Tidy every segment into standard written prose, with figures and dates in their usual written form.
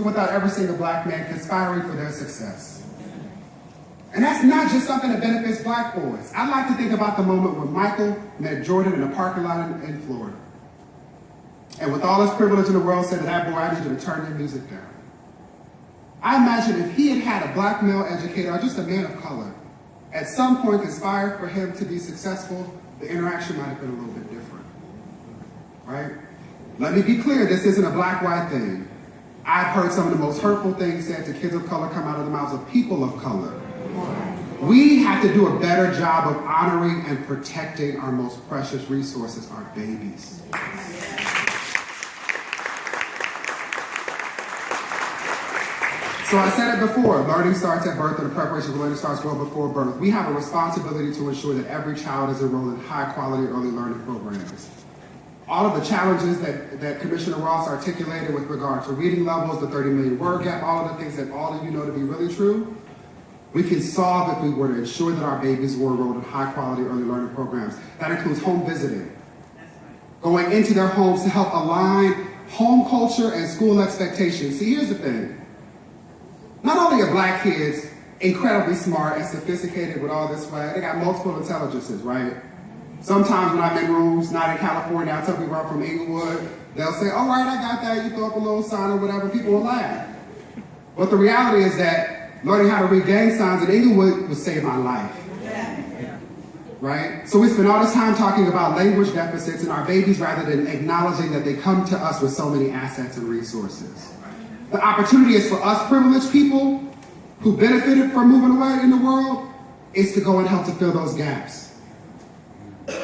without every single black man conspiring for their success. And that's not just something that benefits black boys. I like to think about the moment when Michael met Jordan in a parking lot in Florida. And with all his privilege in the world said to that boy, I need you to turn your music down. I imagine if he had had a black male educator or just a man of color, at some point conspired for him to be successful, the interaction might have been a little bit different, right? Let me be clear, this isn't a black-white thing. I've heard some of the most hurtful things said to kids of color come out of the mouths of people of color. We have to do a better job of honoring and protecting our most precious resources, our babies. So I said it before, learning starts at birth and the preparation for learning starts well before birth. We have a responsibility to ensure that every child is enrolled in high-quality early learning programs. All of the challenges that Commissioner Ross articulated with regard to reading levels, the 30 million word gap, all of the things that all of you know to be really true, we can solve if we were to ensure that our babies were enrolled in high-quality early learning programs. That includes home visiting, going into their homes to help align home culture and school expectations. See, here's the thing. Not only are black kids incredibly smart and sophisticated with all this swag, they got multiple intelligences, right? Sometimes when I'm in rooms, not in California, I tell people I'm from Inglewood, they'll say, all right, I got that, you throw up a little sign or whatever, people will laugh. But the reality is that learning how to read gang signs in Inglewood would save my life, right? So we spend all this time talking about language deficits in our babies rather than acknowledging that they come to us with so many assets and resources. The opportunity is for us privileged people who benefited from moving away in the world is to go and help to fill those gaps,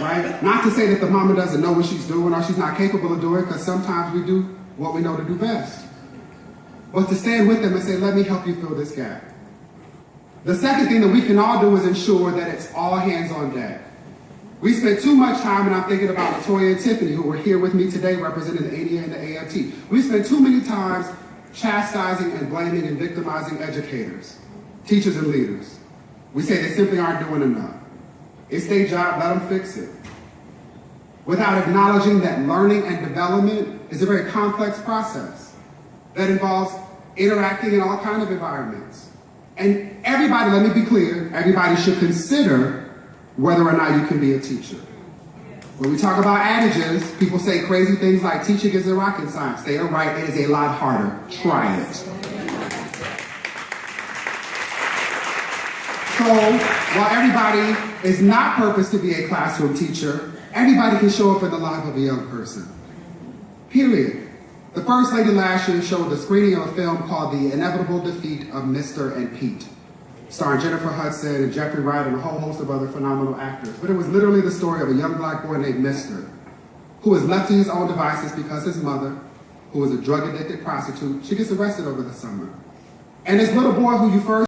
right? Not to say that the mama doesn't know what she's doing or she's not capable of doing, because sometimes we do what we know to do best. But to stand with them and say, let me help you fill this gap. The second thing that we can all do is ensure that it's all hands on deck. We spend too much time, and I'm thinking about Latoya and Tiffany, who were here with me today representing the ADA and the AFT. We spend too many times chastising and blaming and victimizing educators, teachers and leaders. We say they simply aren't doing enough. It's their job, let them fix it. Without acknowledging that learning and development is a very complex process that involves interacting in all kinds of environments. And everybody, let me be clear, everybody should consider whether or not you can be a teacher. When we talk about adages, people say crazy things like teaching isn't rocket science. They are right, it is a lot harder. Try it. So, while everybody is not purposed to be a classroom teacher, everybody can show up in the life of a young person. Period. The First Lady last year showed the screening of a film called The Inevitable Defeat of Mr. and Pete, starring Jennifer Hudson and Jeffrey Wright and a whole host of other phenomenal actors. But it was literally the story of a young black boy named Mr., who was left to his own devices because his mother, who was a drug-addicted prostitute, she gets arrested over the summer. And this little boy who you first